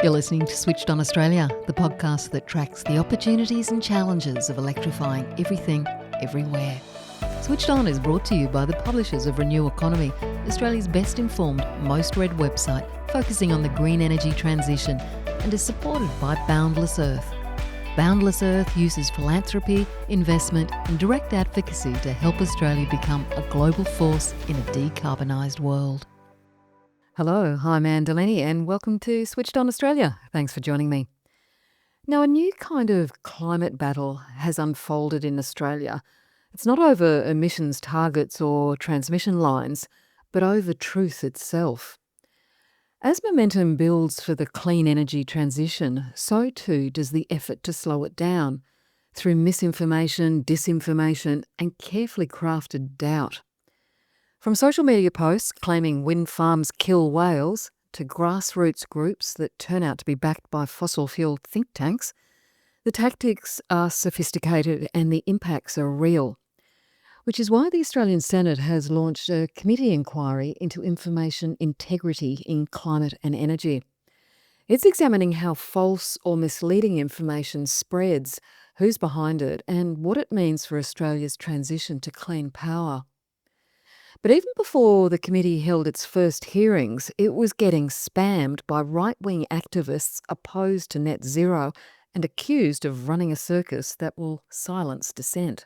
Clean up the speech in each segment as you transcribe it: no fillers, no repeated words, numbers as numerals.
You're listening to Switched On Australia, the podcast that tracks the opportunities and challenges of electrifying everything, everywhere. Switched On is brought to you by the publishers of Renew Economy, Australia's best informed, most read website focusing on the green energy transition, and is supported by Boundless Earth. Boundless Earth uses philanthropy, investment and direct advocacy to help Australia become a global force in a decarbonised world. Hello, I'm Anne Delaney and welcome to Switched On Australia. Thanks for joining me. Now, a new kind of climate battle has unfolded in Australia. It's not over emissions targets or transmission lines, but over truth itself. As momentum builds for the clean energy transition, so too does the effort to slow it down through misinformation, disinformation and carefully crafted doubt. From social media posts claiming wind farms kill whales to grassroots groups that turn out to be backed by fossil-fuelled think tanks, the tactics are sophisticated and the impacts are real, which is why the Australian Senate has launched a committee inquiry into information integrity in climate and energy. It's examining how false or misleading information spreads, who's behind it, and what it means for Australia's transition to clean power. But even before the committee held its first hearings, it was getting spammed by right-wing activists opposed to net zero and accused of running a circus that will silence dissent.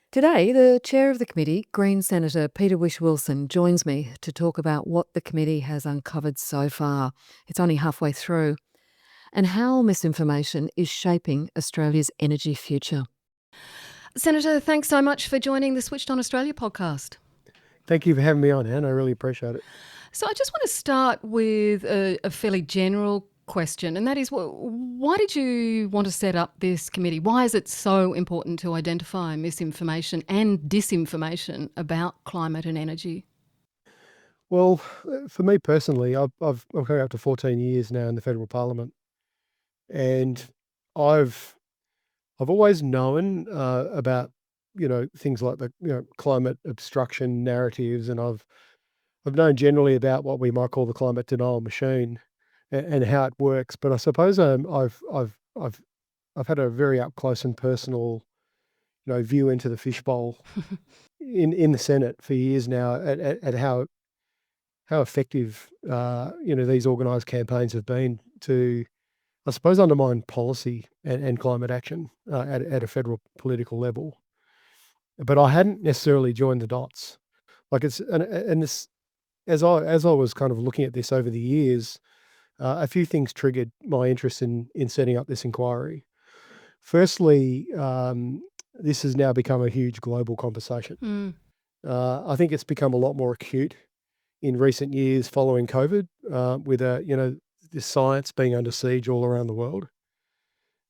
Today, the chair of the committee, Green Senator Peter Whish-Wilson, joins me to talk about what the committee has uncovered so far. It's only halfway through, and how misinformation is shaping Australia's energy future. Senator, thanks so much for joining the Switched On Australia podcast. Thank you for having me on, Anne. I really appreciate it. So I just want to start with a fairly general question, and that is, why did you want to set up this committee? Why is it so important to identify misinformation and disinformation about climate and energy? Well, for me personally, I'm coming up to 14 years now in the federal parliament, and I've always known about things like the climate obstruction narratives, and I've known generally about what we might call the climate denial machine and how it works. But I suppose I've had a very up close and personal view into the fishbowl in the Senate for years now at how effective these organised campaigns have been to, I suppose, undermine policy and climate action at a federal political level. But I hadn't necessarily joined the dots. Like it's and this as I was kind of looking at this over the years, a few things triggered my interest in setting up this inquiry. Firstly, this has now become a huge global conversation. I think it's become a lot more acute in recent years following COVID, with the science being under siege all around the world.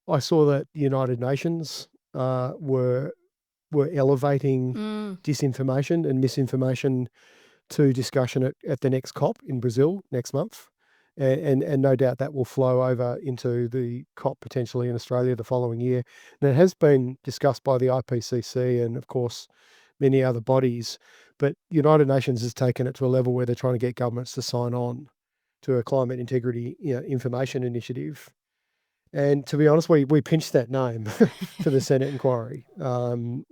I saw that the United Nations were elevating disinformation and misinformation to discussion at the next COP in Brazil next month. And no doubt that will flow over into the COP potentially in Australia the following year. And it has been discussed by the IPCC and, of course, many other bodies. But the United Nations has taken it to a level where they're trying to get governments to sign on to a climate integrity information initiative. And to be honest, we pinched that name for the Senate inquiry. We're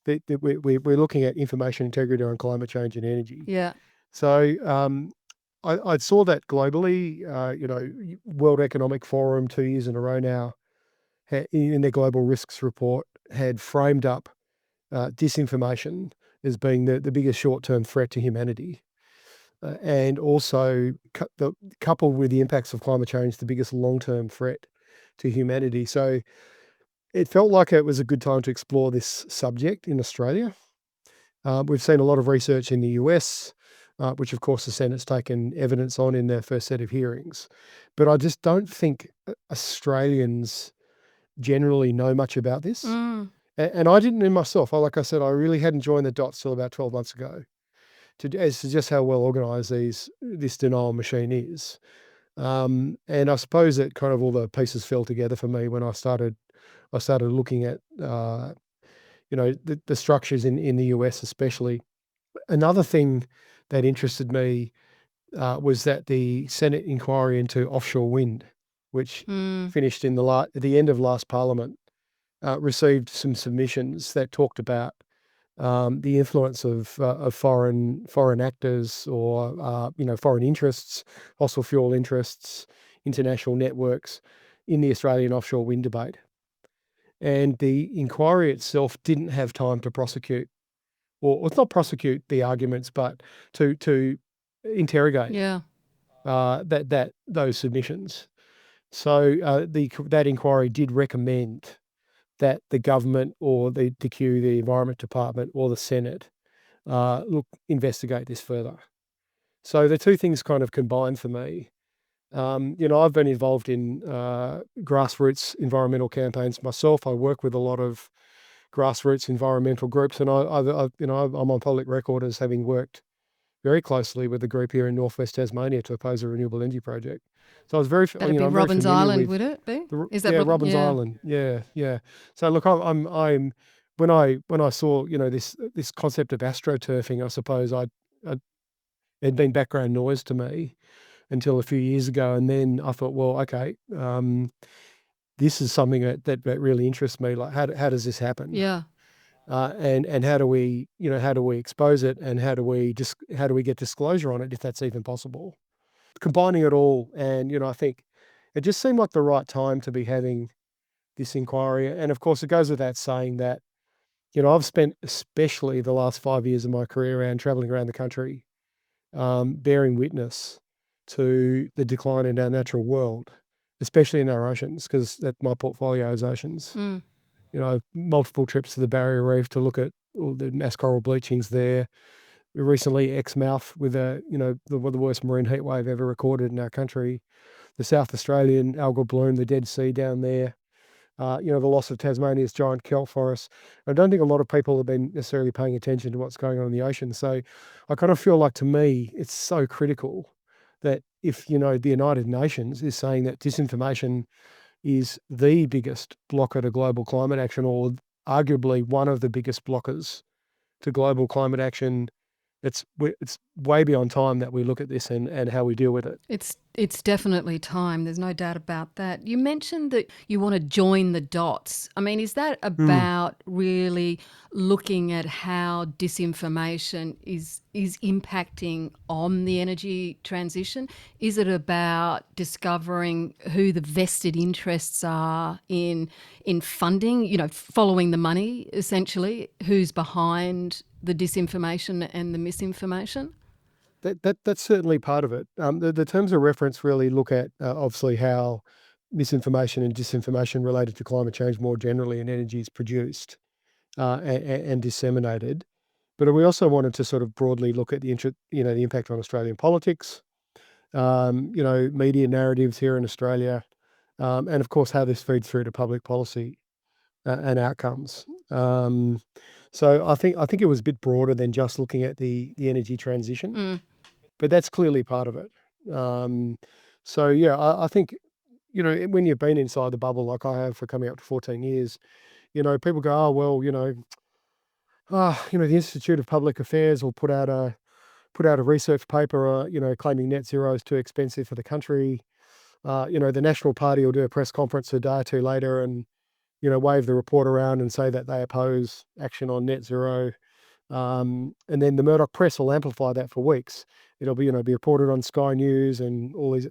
looking at information integrity on climate change and energy. Yeah. So I saw that globally. World Economic Forum 2 years in a row now, in their global risks report, had framed up disinformation as being the biggest short-term threat to humanity. And also coupled with the impacts of climate change, the biggest long-term threat to humanity. So it felt like it was a good time to explore this subject in Australia. We've seen a lot of research in the US, which of course the Senate's taken evidence on in their first set of hearings. But I just don't think Australians generally know much about this. And I didn't in myself. Like I said, I really hadn't joined the dots till about 12 months ago. As to just how well organised this denial machine is. And I suppose that kind of all the pieces fell together for me when I started looking at the structures in the US especially. Another thing that interested me was that the Senate inquiry into offshore wind, which Mm. finished at the end of last Parliament, received some submissions that talked about the influence of foreign actors or foreign interests, fossil fuel interests, international networks in the Australian offshore wind debate. And the inquiry itself didn't have time to prosecute, or not prosecute the arguments, but to interrogate Yeah. those submissions. So that inquiry did recommend that the government or the DQ, the Environment Department, or the Senate investigate this further. So the two things kind of combined for me. I've been involved in grassroots environmental campaigns myself. I work with a lot of grassroots environmental groups, and I'm on public record as having worked very closely with the group here in Northwest Tasmania to oppose a renewable energy project. So I was That'd be I'm very Robbins familiar Island, with would it be? Is that yeah, Robbins Yeah. Island. Yeah, yeah. So look, I'm when I saw this concept of astroturfing, I suppose it had been background noise to me until a few years ago, and then I thought, well, okay, this is something that really interests me. Like, how does this happen? Yeah. And how do we expose it, and how do we get disclosure on it, if that's even possible? Combining it all, and I think it just seemed like the right time to be having this inquiry. And of course, it goes without saying that I've spent especially the last 5 years of my career traveling around the country, bearing witness to the decline in our natural world, especially in our oceans, because my portfolio is oceans. Mm. Multiple trips to the Barrier Reef to look at all the mass coral bleachings there. Recently, Exmouth with one of the worst marine heat wave ever recorded in our country. The South Australian algal bloom, the Dead Sea down there. The loss of Tasmania's giant kelp forest. I don't think a lot of people have been necessarily paying attention to what's going on in the ocean. So I kind of feel like, to me, it's so critical that if, the United Nations is saying that disinformation is the biggest blocker to global climate action, or arguably one of the biggest blockers to global climate action, it's way beyond time that we look at this and how we deal with it. It's definitely time. There's no doubt about that. You mentioned that you want to join the dots. I mean, is that Mm. about really looking at how disinformation is impacting on the energy transition? Is it about discovering who the vested interests are in funding, following the money, essentially, who's behind the disinformation and the misinformation? That's certainly part of it. The terms of reference really look at obviously how misinformation and disinformation related to climate change more generally in energy is produced and disseminated. But we also wanted to sort of broadly look at the impact on Australian politics, media narratives here in Australia, and of course how this feeds through to public policy and outcomes. So I think it was a bit broader than just looking at the energy transition. Mm. But that's clearly part of it. So yeah, I think, when you've been inside the bubble like I have for coming up to 14 years, people go, oh, well, the Institute of Public Affairs will put out a research paper, claiming net zero is too expensive for the country. The National Party will do a press conference a day or two later and, wave the report around and say that they oppose action on net zero. And then the Murdoch press will amplify that for weeks. It'll be, be reported on Sky News and all these.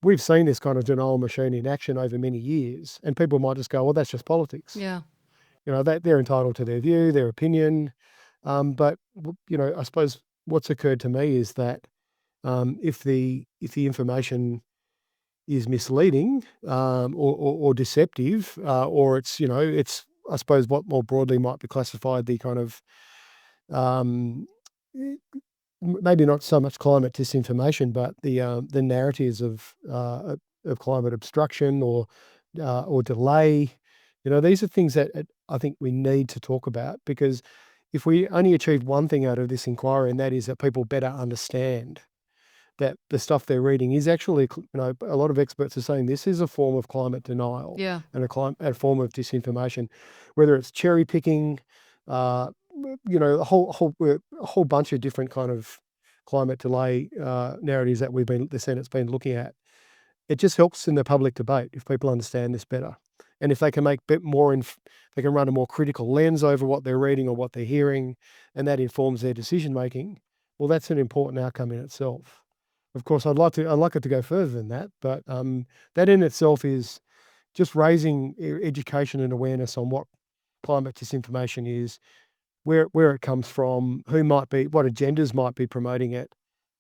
We've seen this kind of denial machine in action over many years, and people might just go, well, that's just politics. Yeah. That they're entitled to their view, their opinion. But I suppose what's occurred to me is that if the information is misleading, or deceptive, or it's I suppose what more broadly might be classified the kind of um, maybe not so much climate disinformation, but the narratives of climate obstruction or delay. These are things that I think we need to talk about, because if we only achieve one thing out of this inquiry, and that is that people better understand that the stuff they're reading is actually, a lot of experts are saying this is a form of climate denial Yeah. and a form of disinformation, whether it's cherry picking, a whole bunch of different kind of climate delay narratives that the Senate's been looking at. It just helps in the public debate if people understand this better. And if they can make they can run a more critical lens over what they're reading or what they're hearing, and that informs their decision making. Well, that's an important outcome in itself. Of course, I'd like it to go further than that, but that in itself is just raising education and awareness on what climate disinformation is, where it comes from, what agendas might be promoting it,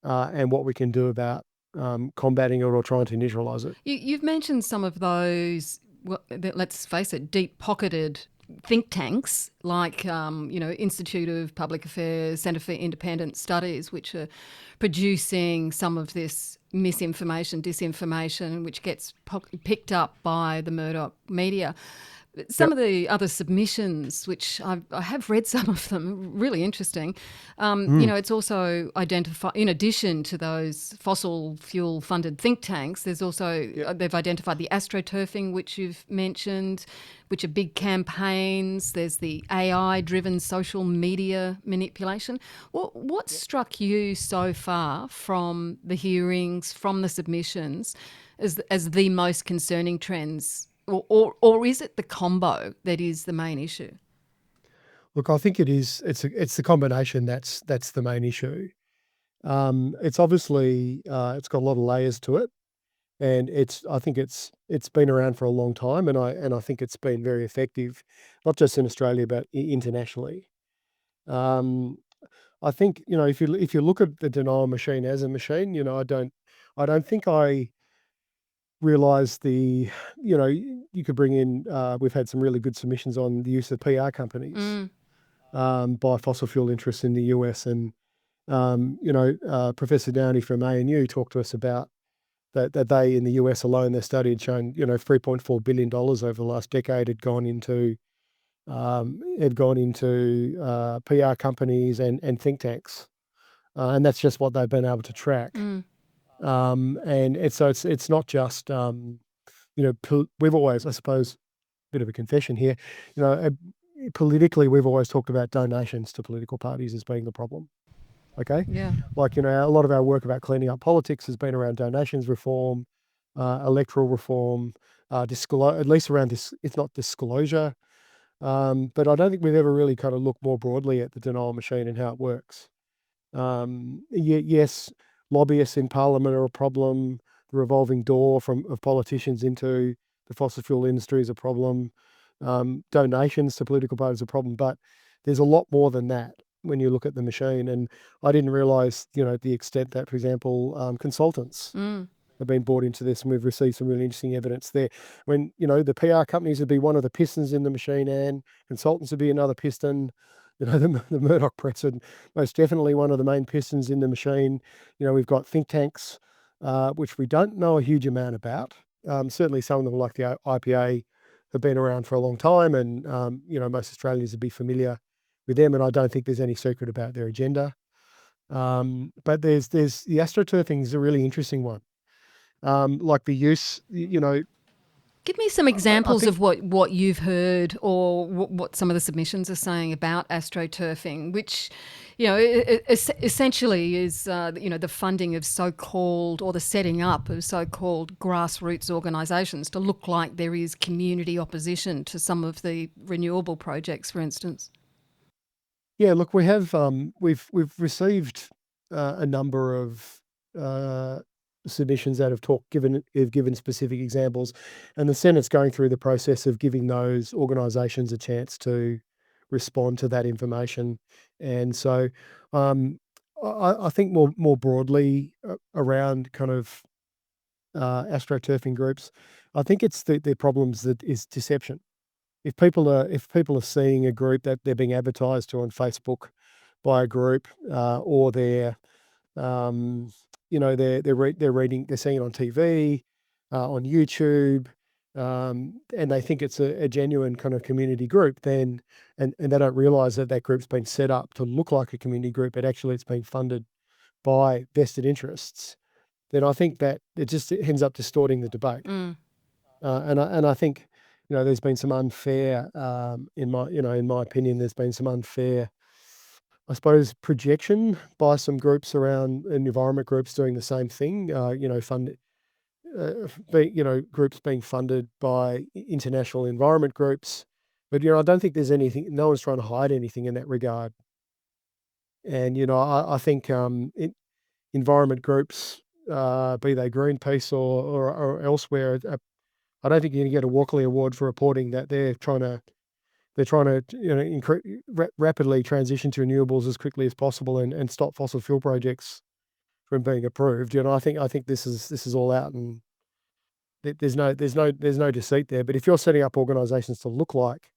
and what we can do about combating it or trying to neutralise it. You've mentioned some of those, let's face it, deep-pocketed think tanks like, Institute of Public Affairs, Centre for Independent Studies, which are producing some of this misinformation, disinformation, which gets picked up by the Murdoch media. Some of the other submissions, which I have read some of them, really interesting. It's also identified, in addition to those fossil fuel funded think tanks, there's also, they've identified the astroturfing, which you've mentioned, which are big campaigns. There's the AI driven social media manipulation. What struck you so far from the hearings, from the submissions, as the most concerning trends? Or is it the combo that is the main issue? Look, I think it is. It's the combination that's the main issue. It's obviously it's got a lot of layers to it, and I think it's been around for a long time, and I think it's been very effective, not just in Australia but internationally. Um, I think if you look at the denial machine as a machine, I don't think I realize you could bring in. We've had some really good submissions on the use of PR companies by fossil fuel interests in the US, and Professor Downey from ANU talked to us about that they in the US alone, their study had shown $3.4 billion over the last decade had gone into PR companies and think tanks, and that's just what they've been able to track. And it's not just we've always, I suppose, bit of a confession here, politically we've always talked about donations to political parties as being the problem. Okay, Yeah. like a lot of our work about cleaning up politics has been around donations reform, electoral reform, at least around this, if not disclosure. But I don't think we've ever really kind of looked more broadly at the denial machine and how it works. Yes, lobbyists in Parliament are a problem. The revolving door of politicians into the fossil fuel industry is a problem. Donations to political parties is a problem, but there's a lot more than that when you look at the machine. And I didn't realise, the extent that, for example, consultants have been brought into this, and we've received some really interesting evidence there. When, the PR companies would be one of the pistons in the machine, and consultants would be another piston. The Murdoch press are most definitely one of the main pistons in the machine. We've got think tanks, which we don't know a huge amount about. Certainly some of them, like the IPA, have been around for a long time, and, most Australians would be familiar with them, and I don't think there's any secret about their agenda. But there's the astroturfing is a really interesting one. Like the use, Give me some examples of what you've heard, or what some of the submissions are saying about astroturfing, which, essentially is, the funding of so-called, or the setting up of so-called grassroots organisations to look like there is community opposition to some of the renewable projects, for instance. Yeah, look, we have we've received a number of submissions that have given specific examples, and the Senate's going through the process of giving those organisations a chance to respond to that information. And so, I think more broadly around kind of astroturfing groups, I think it's the problems that is deception. If people are seeing a group that they're being advertised to on Facebook by a group, or they're seeing it on TV, on YouTube, and they think it's a genuine kind of community group, then and they don't realise that group's been set up to look like a community group, but actually it's being funded by vested interests, then I think that it just ends up distorting the debate. And I think there's been some unfair, in my opinion, there's been some unfair I suppose, projection by some groups around environment groups doing the same thing. Groups being funded by international environment groups. But I don't think there's anything. No one's trying to hide anything in that regard. And I think environment groups, be they Greenpeace or elsewhere, I don't think you're going to get a Walkley Award for reporting that they're trying to rapidly transition to renewables as quickly as possible and stop fossil fuel projects from being approved. I think this is all out, and there's no deceit there. But if you're setting up organisations to look like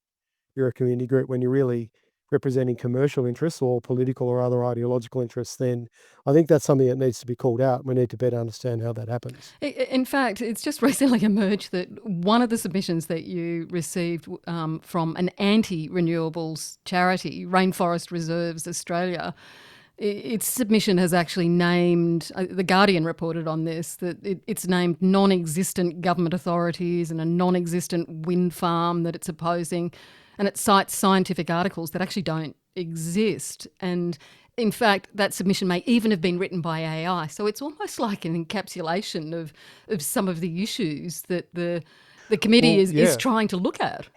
you're a community group when you're really representing commercial interests or political or other ideological interests, then I think that's something that needs to be called out. We need to better understand how that happens. In fact, it's just recently emerged that one of the submissions that you received from an anti-renewables charity, Rainforest Reserves Australia, its submission has actually named, The Guardian reported on this, that it's named non-existent government authorities and a non-existent wind farm that it's opposing, and it cites scientific articles that actually don't exist. And in fact, that submission may even have been written by AI. So it's almost like an encapsulation of some of the issues that the committee Well, is trying to look at.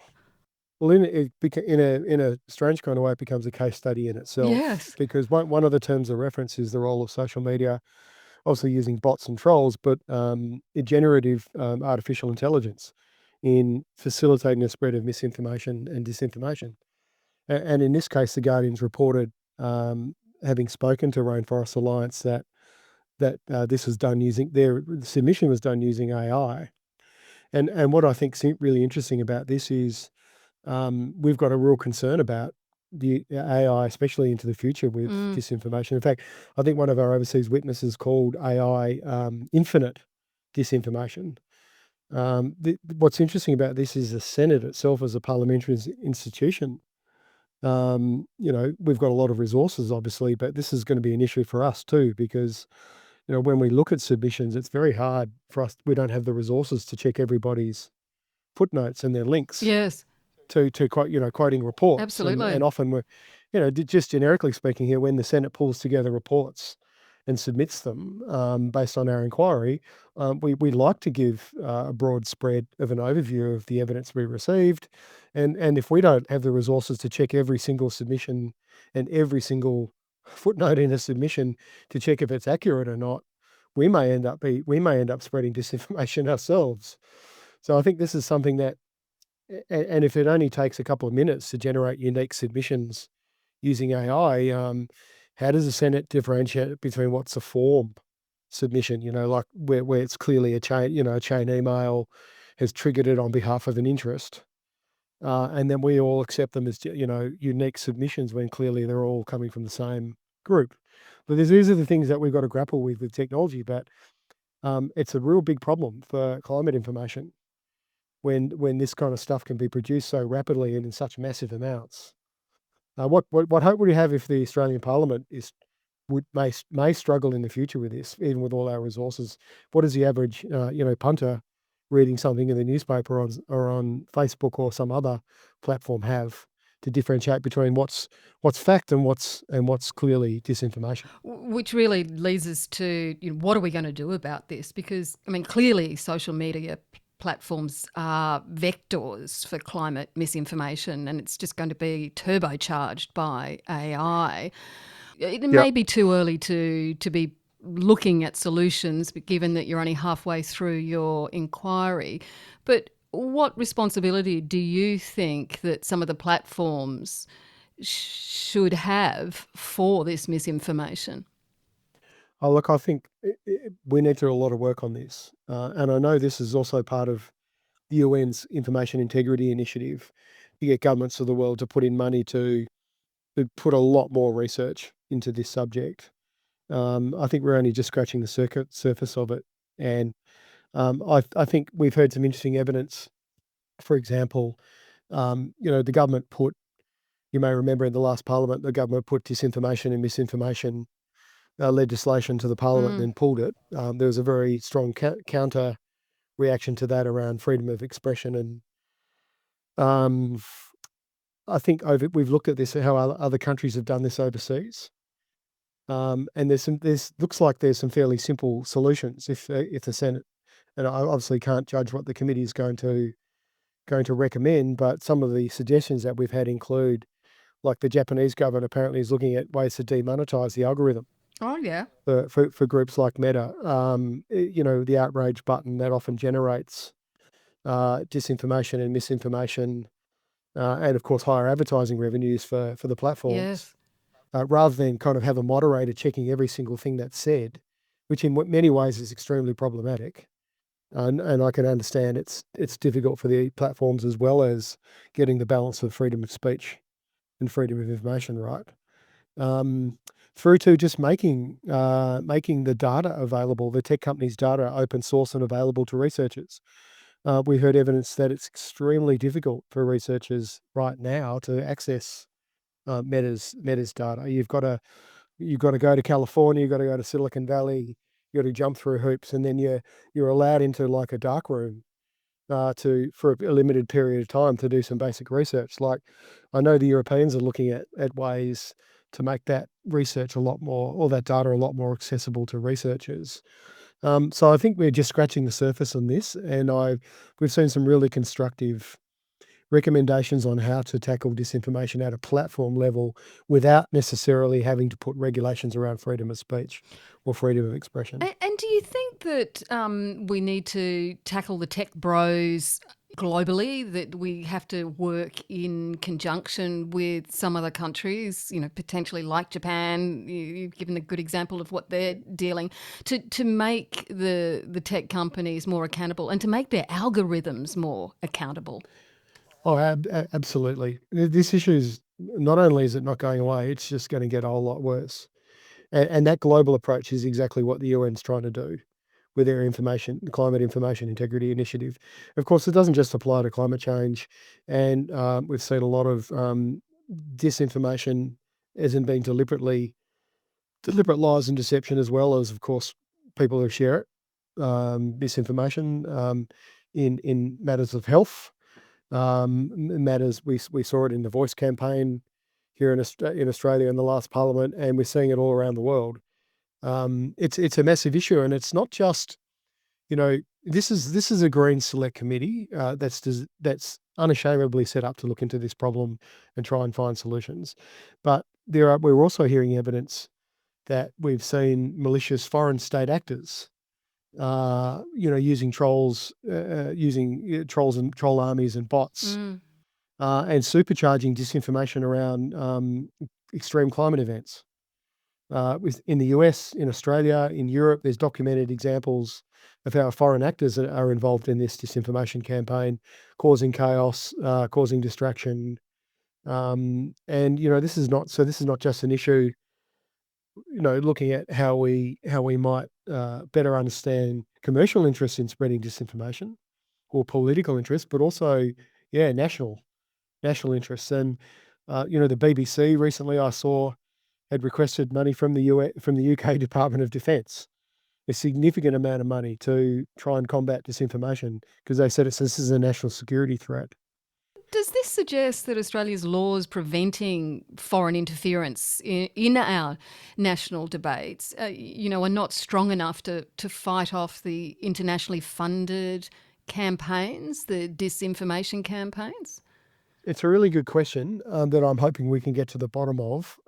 Well, in a strange kind of way, it becomes a case study in itself, Yes. because one of the terms of reference is the role of social media, also using bots and trolls, but generative artificial intelligence in facilitating the spread of misinformation and disinformation. And in this case, the Guardian's reported, having spoken to Rainforest Alliance, that this was done using their submission was done using AI. And what I think's really interesting about this is, we've got a real concern about the AI, especially into the future with disinformation. In fact, I think one of our overseas witnesses called AI infinite disinformation. What's interesting about this is the Senate itself as a parliamentary institution. We've got a lot of resources, obviously, but this is going to be an issue for us too, because when we look at submissions, it's very hard for us. We don't have the resources to check everybody's footnotes and their links Yes. to quoting reports, Absolutely. and often we're, just generically speaking here, when the Senate pulls together reports and submits them based on our inquiry, we like to give a broad spread of an overview of the evidence we received, and if we don't have the resources to check every single submission and every single footnote in a submission to check if it's accurate or not, we may end up spreading disinformation ourselves. So I think this is something that, and if it only takes a couple of minutes to generate unique submissions using AI, how does the Senate differentiate between what's a form submission, like where it's clearly a chain email has triggered it on behalf of an interest, and then we all accept them as unique submissions when clearly they're all coming from the same group. But these are the things that we've got to grapple with technology. But it's a real big problem for climate information when this kind of stuff can be produced so rapidly and in such massive amounts. What hope would you have if the Australian Parliament may struggle in the future with this, even with all our resources? What is the average punter reading something in the newspaper or on Facebook or some other platform have to differentiate between what's fact and what's clearly disinformation? Which really leads us to, what are we going to do about this? Because, clearly social media platforms are vectors for climate misinformation, and it's just going to be turbocharged by AI. It may be too early to be looking at solutions, but given that you're only halfway through your inquiry. But what responsibility do you think that some of the platforms should have for this misinformation? Oh, look, I think we need to do a lot of work on this. And I know this is also part of the UN's Information Integrity Initiative to get governments of the world to put in money to put a lot more research into this subject. I think we're only just scratching the surface of it. And I think we've heard some interesting evidence. For example, the government you may remember in the last parliament, the government put disinformation and misinformation legislation to the parliament and then pulled it. There was a very strong counter reaction to that around freedom of expression and I think we've looked at this, how other countries have done this overseas. And there's looks like there's some fairly simple solutions if the Senate, and I obviously can't judge what the committee is going to recommend, but some of the suggestions that we've had include, like the Japanese government apparently is looking at ways to demonetize the algorithm Oh, yeah. for groups like Meta. The outrage button that often generates disinformation and misinformation, and of course higher advertising revenues for the platforms. Yes. Rather than kind of have a moderator checking every single thing that's said, which in many ways is extremely problematic. And I can understand it's difficult for the platforms as well as getting the balance of freedom of speech and freedom of information right. Through to just making the data available, the tech companies' data open source and available to researchers. We heard evidence that it's extremely difficult for researchers right now to access Meta's data. You've got to go to California, you've got to go to Silicon Valley, you got to jump through hoops, and then you're allowed into like a dark room for a limited period of time to do some basic research. Like I know the Europeans are looking at ways to make that research or that data a lot more accessible to researchers. So I think we're just scratching the surface on this, and we've seen some really constructive recommendations on how to tackle disinformation at a platform level without necessarily having to put regulations around freedom of speech or freedom of expression. And do you think that we need to tackle the tech bros globally, that we have to work in conjunction with some other countries, potentially like Japan? You've given a good example of what they're dealing, to make the tech companies more accountable and to make their algorithms more accountable? Oh, absolutely. This issue is not only is it not going away, it's just going to get a whole lot worse. And that global approach is exactly what the UN's trying to do with their climate information integrity initiative. Of course, it doesn't just apply to climate change, and we've seen a lot of disinformation as in being deliberate lies and deception, as well as, of course, people who share it, misinformation in matters of health. Matters we saw it in the Voice campaign here in Australia in the last Parliament, and we're seeing it all around the world. It's a massive issue, and it's not just this is a Green Select Committee that's unashamedly set up to look into this problem and try and find solutions. But we're also hearing evidence that we've seen malicious foreign state actors using trolls, trolls and troll armies and bots, and supercharging disinformation around extreme climate events. In the US, in Australia, in Europe, there's documented examples of how foreign actors are involved in this disinformation campaign, causing chaos, causing distraction. And this is not just an issue, looking at how we might better understand commercial interests in spreading disinformation or political interests, but also, national interests. And the BBC recently I saw had requested money from the UK Department of Defence, a significant amount of money to try and combat disinformation, because they said this is a national security threat. Does this suggest that Australia's laws preventing foreign interference in our national debates, are not strong enough to fight off the internationally funded campaigns, the disinformation campaigns? It's a really good question that I'm hoping we can get to the bottom of,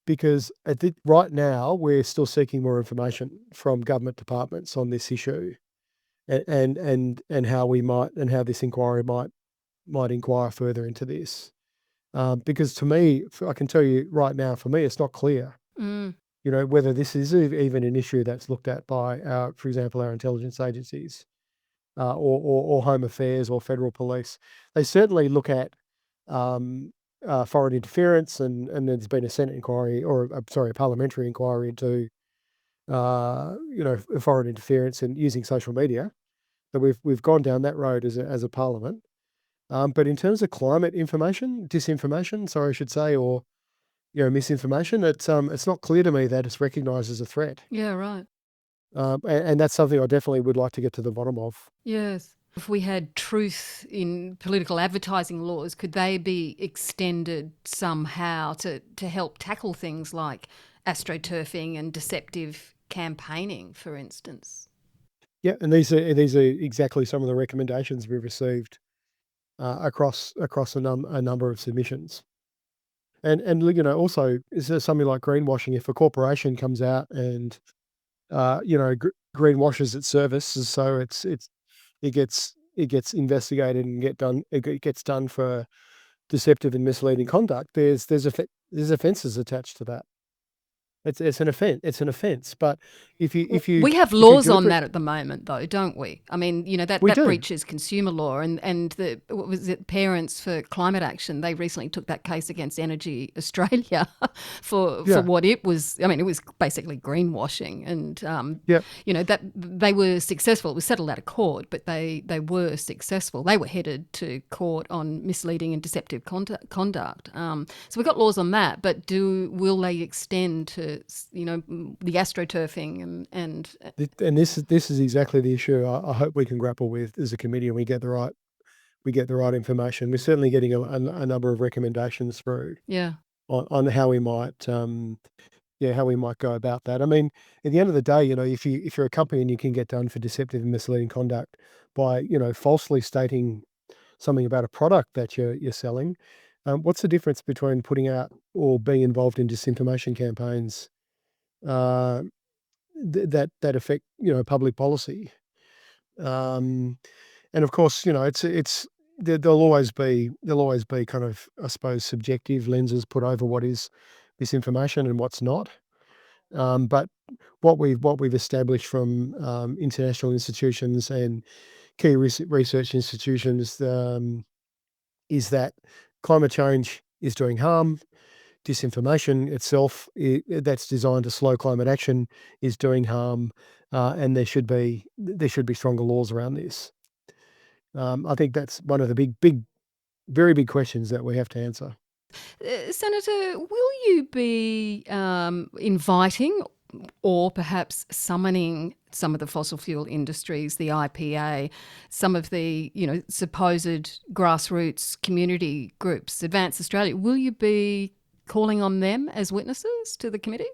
because right now we're still seeking more information from government departments on this issue, and how this inquiry might inquire further into this. Because to me, I can tell you right now, for me, it's not clear, whether this is even an issue that's looked at by for example, our intelligence agencies, or Home Affairs or federal police. They certainly look at foreign interference, and there's been a Senate inquiry, or a parliamentary inquiry into foreign interference and using social media. So we've gone down that road as a parliament. But in terms of climate disinformation, sorry, I should say, or misinformation, it's not clear to me that it's recognised as a threat. Yeah, right. And that's something I definitely would like to get to the bottom of. Yes. If we had truth in political advertising laws, could they be extended somehow to help tackle things like astroturfing and deceptive campaigning, for instance? Yeah, and these are exactly some of the recommendations we've received across a number of submissions. And also, is there something like greenwashing? If a corporation comes out and greenwashes its services, so it gets investigated and it gets done for deceptive and misleading conduct. There's offences attached to that. It's an offence. It's an offence. But We have if you laws on deliberate, that at the moment, though, don't we? I mean, we that do. breaches consumer law, and the what was it, Parents for Climate Action? They recently took that case against Energy Australia for Yeah, what it was. I mean, it was basically greenwashing, and yeah. that they were successful. It was settled out of court, but they were successful. They were headed to court on misleading and deceptive conduct. So we've got laws on that, but will they extend to the astroturfing and And this is exactly the issue I hope we can grapple with as a committee, and we get the right information. We're certainly getting a number of recommendations through yeah. on how we might go about that. I mean, at the end of the day, if you're a company and you can get done for deceptive and misleading conduct by falsely stating something about a product that you're selling, what's the difference between putting out or being involved in disinformation campaigns uh, that affect public policy? Um, and of course, there'll always be kind of, I suppose, subjective lenses put over what is misinformation and what's not. But what we've established from international institutions and key research institutions is that climate change is doing harm. Disinformation itself, that's designed to slow climate action, is doing harm, and there should be stronger laws around this. I think that's one of the very big questions that we have to answer. Senator, will you be inviting or perhaps summoning some of the fossil fuel industries, the IPA, some of the supposed grassroots community groups, Advance Australia? Will you be calling on them as witnesses to the committee?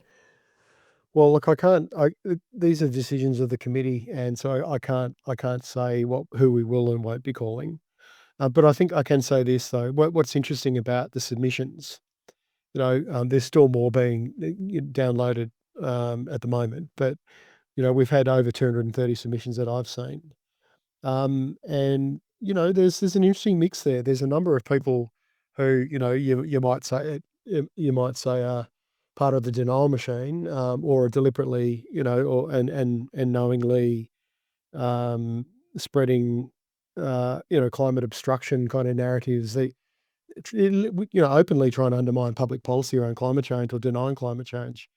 Well, look, I can't. These are decisions of the committee, and so I can't say who we will and won't be calling. But I think I can say this though. What's interesting about the submissions, there's still more being downloaded at the moment, but we've had over 230 submissions that I've seen. And there's an interesting mix there. There's a number of people who you might say are part of the denial machine, or are deliberately, or and knowingly um, spreading climate obstruction kind of narratives. Openly trying to undermine public policy around climate change or denying climate change.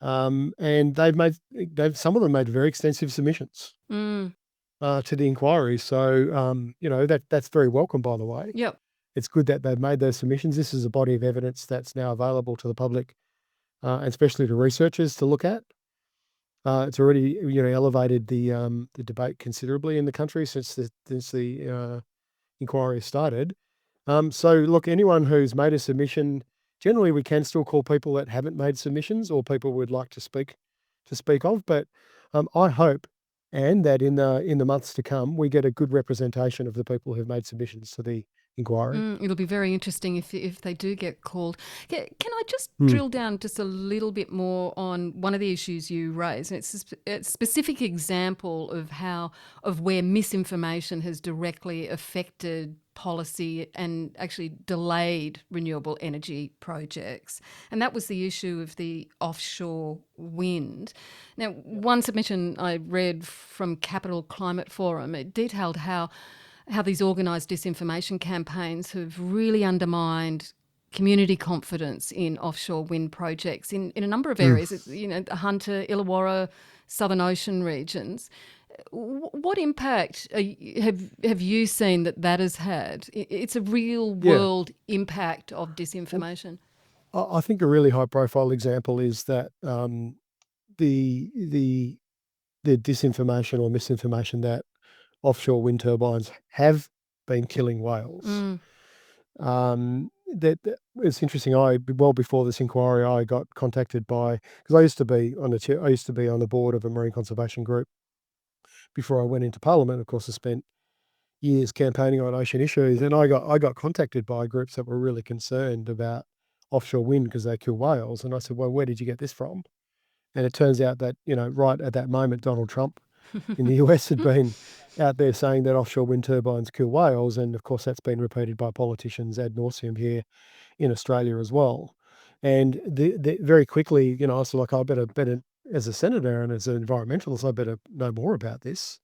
And they've some of them made very extensive submissions Mm, to the inquiry. So, that's very welcome, by the way. yep. It's good that they've made those submissions. This is a body of evidence that's now available to the public, and especially to researchers to look at. It's already, elevated the debate considerably in the country since the inquiry started. So look, anyone who's made a submission, generally we can still call people that haven't made submissions or people would like to speak of. But I hope, and that in the months to come, we get a good representation of the people who've made submissions to the inquiry. It'll be very interesting if they do get called. Can I just Hmm. drill down just a little bit more on one of the issues you raised? And it's a specific example of where misinformation has directly affected policy and actually delayed renewable energy projects. And that was the issue of the offshore wind. Now, one submission I read from Capital Climate Forum, it detailed how these organised disinformation campaigns have really undermined community confidence in offshore wind projects in a number of Mm. areas, the Hunter, Illawarra, Southern Ocean regions. What impact have you seen that has had? It's a real Yeah. world impact of Well, disinformation. I think a really high profile example is that the the the disinformation or misinformation that offshore wind turbines have been killing whales. It's interesting. Well before this inquiry, I got contacted by, because I used to be on the board of a marine conservation group before I went into Parliament. Of course, I spent years campaigning on ocean issues, and I got contacted by groups that were really concerned about offshore wind because they kill whales. And I said, well, where did you get this from? And it turns out that, right at that moment, Donald Trump in the US had been out there saying that offshore wind turbines kill whales. And of course, that's been repeated by politicians ad nauseum here in Australia as well. And very quickly, I was like, I better, as a senator and as an environmentalist, I better know more about this.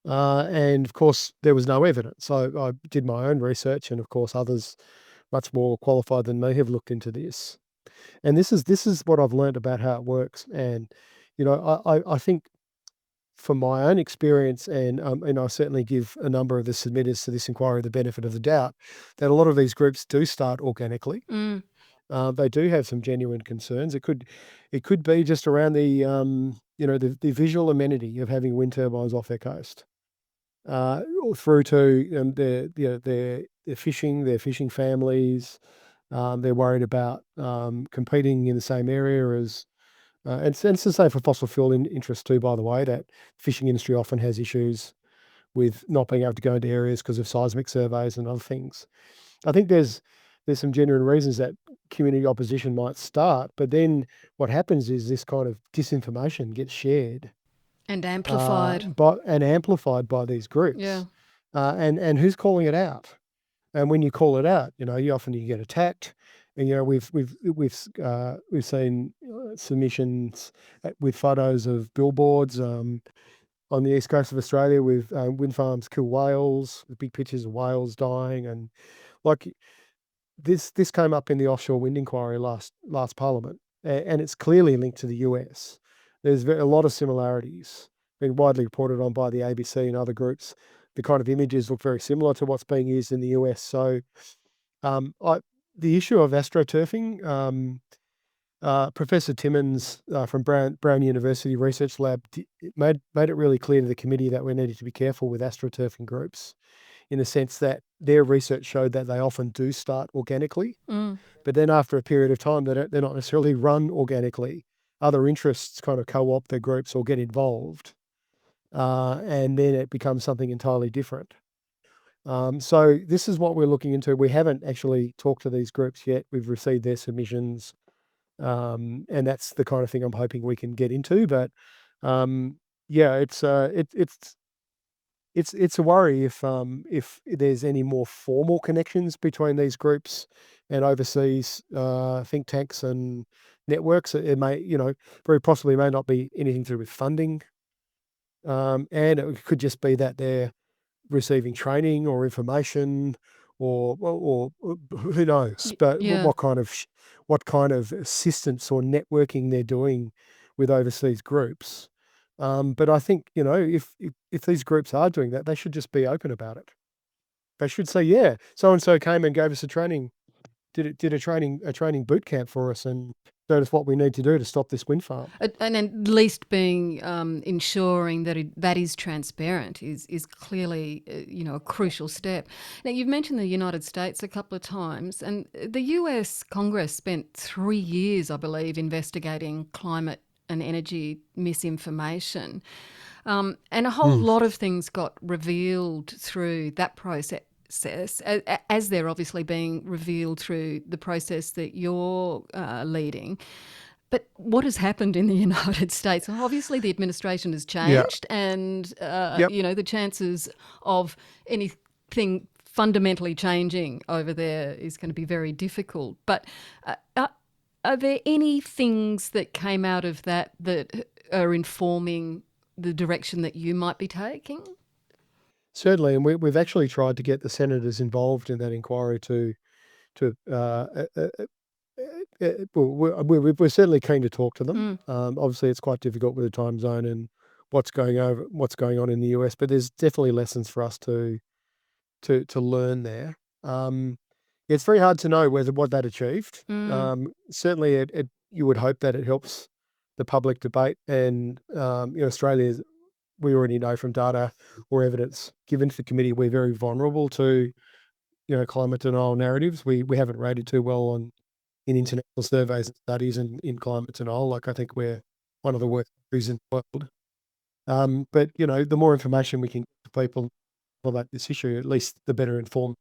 And of course, there was no evidence. So I did my own research, and of course, others much more qualified than me have looked into this. And this is what I've learned about how it works. And I think from my own experience, and I certainly give a number of the submitters to this inquiry the benefit of the doubt, that a lot of these groups do start organically. They do have some genuine concerns. It could be just around the the visual amenity of having wind turbines off their coast, through to their fishing, their fishing families. They're worried about competing in the same area as, and it's the same for fossil fuel interests too, by the way, that fishing industry often has issues with not being able to go into areas because of seismic surveys and other things. I think there's some genuine reasons that community opposition might start, but then what happens is this kind of disinformation gets shared And amplified. amplified by these groups. Yeah. And who's calling it out? And when you call it out, you often get attacked. And we've seen submissions with photos of billboards on the east coast of Australia with wind farms kill whales, with big pictures of whales dying, and like this came up in the offshore wind inquiry last Parliament, and it's clearly linked to the US. There's a lot of similarities, been widely reported on by the ABC and other groups. The kind of images look very similar to what's being used in the US. So, the issue of astroturfing, Professor Timmons from Brown University Research Lab made it really clear to the committee that we needed to be careful with astroturfing groups, in the sense that their research showed that they often do start organically, but then after a period of time, they're not necessarily run organically. Other interests kind of co-opt their groups or get involved, and then it becomes something entirely different. So this is what we're looking into. We haven't actually talked to these groups yet. We've received their submissions, and that's the kind of thing I'm hoping we can get into. But yeah, it's a worry if there's any more formal connections between these groups and overseas think tanks and networks. It may, very possibly may not be anything to do with funding, and it could just be that they're receiving training or information, or who knows? But Yeah. what kind of assistance or networking they're doing with overseas groups. But I think, if these groups are doing that, they should just be open about it. They should say, yeah, so and so came and gave us a training, did a training boot camp for us, and showed us what we need to do to stop this wind farm. And at least being ensuring that that is transparent is clearly a crucial step. Now, you've mentioned the United States a couple of times, and the US Congress spent 3 years, I believe, investigating climate and energy misinformation, and a whole lot of things got revealed through that process, as they're obviously being revealed through the process that you're leading. But what has happened in the United States? Obviously, the administration has changed, and the chances of anything fundamentally changing over there is going to be very difficult. But are there any things that came out of that are informing the direction that you might be taking? Certainly, and we've actually tried to get the senators involved in that inquiry we're certainly keen to talk to them. Obviously, it's quite difficult with the time zone and what's going on in the US, but there's definitely lessons for us to learn there. It's very hard to know what that achieved. Certainly, you would hope that it helps the public debate, and Australia we already know from data or evidence given to the committee, we're very vulnerable to, climate denial narratives. We haven't rated too well in international surveys and studies and in climate denial. Like, I think we're one of the worst countries in the world. But, the more information we can get to people about this issue, at least the better informed.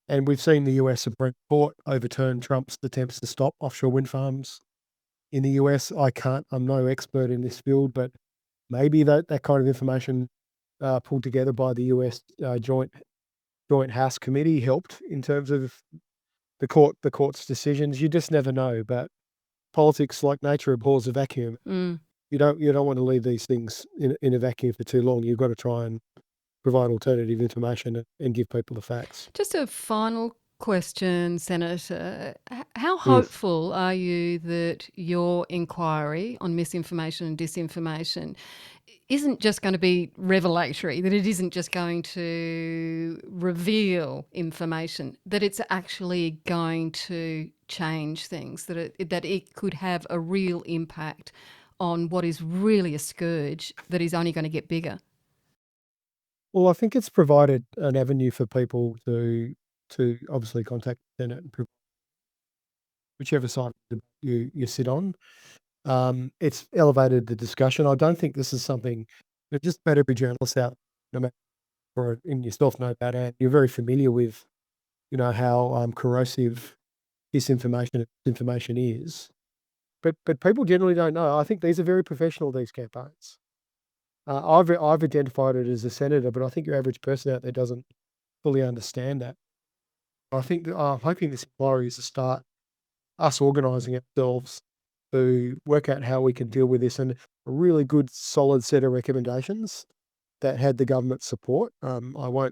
And we've seen the US Supreme Court overturn Trump's attempts to stop offshore wind farms in the US. I'm no expert in this field, but maybe that kind of information pulled together by the US Joint House Committee helped in terms of the court's decisions. You just never know. But politics, like nature, abhors a vacuum. Mm. You don't want to leave these things in a vacuum for too long. You've got to try and provide alternative information and give people the facts. Just a final question, Senator. How Mm. hopeful are you that your inquiry on misinformation and disinformation isn't just going to be revelatory, that it isn't just going to reveal information, that it's actually going to change things, that it could have a real impact on what is really a scourge that is only going to get bigger? Well, I think it's provided an avenue for people to obviously contact the Senate and whichever side you sit on. It's elevated the discussion. I don't think this is something that just about every journalist out, no matter or in yourself, no doubt, and you're very familiar with, how corrosive disinformation is. But people generally don't know. I think these are very professional, these campaigns. I've identified it as a senator, but I think your average person out there doesn't fully understand that. I think I'm hoping this inquiry is to start us organising ourselves to work out how we can deal with this, and a really good, solid set of recommendations that had the government support. Who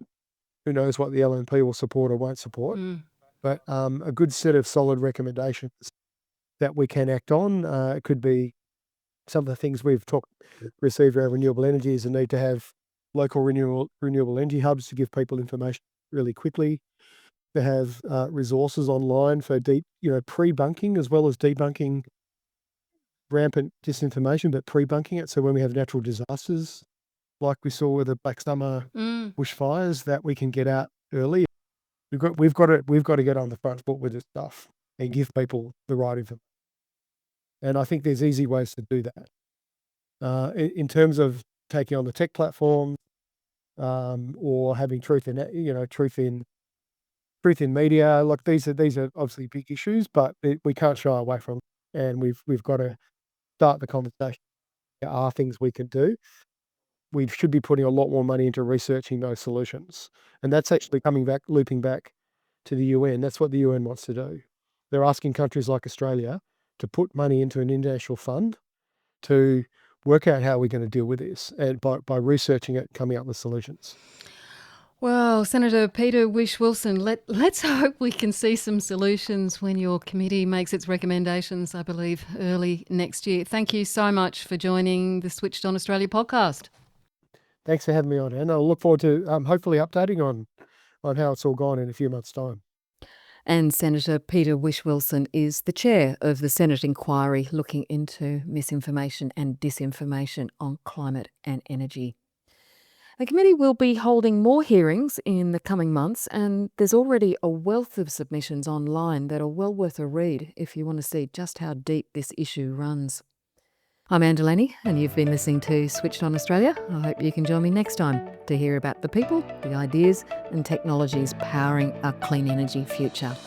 knows what the LNP will support or won't support, but a good set of solid recommendations that we can act on. It could be some of the things we've received around renewable energy is the need to have local renewable energy hubs to give people information really quickly, to have resources online for pre-bunking as well as debunking rampant disinformation, but pre-bunking it. So when we have natural disasters, like we saw with the Black Summer bushfires, that we can get out early. We've got to get on the front foot with this stuff and give people the right information. And I think there's easy ways to do that. In terms of taking on the tech platform, or having truth in media, like these are obviously big issues, but we can't shy away from them, and we've got to start the conversation. There are things we can do. We should be putting a lot more money into researching those solutions, and that's actually looping back to the UN. That's what the UN wants to do. They're asking countries like Australia to put money into an international fund to work out how we're going to deal with this, and by researching it, coming up with solutions. Well, Senator Peter Whish-Wilson, let's hope we can see some solutions when your committee makes its recommendations, I believe, early next year. Thank you so much for joining the Switched On Australia podcast. Thanks for having me on, Anne. I'll look forward to hopefully updating on how it's all gone in a few months' time. And Senator Peter Whish-Wilson is the chair of the Senate inquiry looking into misinformation and disinformation on climate and energy. The committee will be holding more hearings in the coming months, and there's already a wealth of submissions online that are well worth a read if you want to see just how deep this issue runs. I'm Anne Delaney, and you've been listening to Switched On Australia. I hope you can join me next time to hear about the people, the ideas and technologies powering our clean energy future.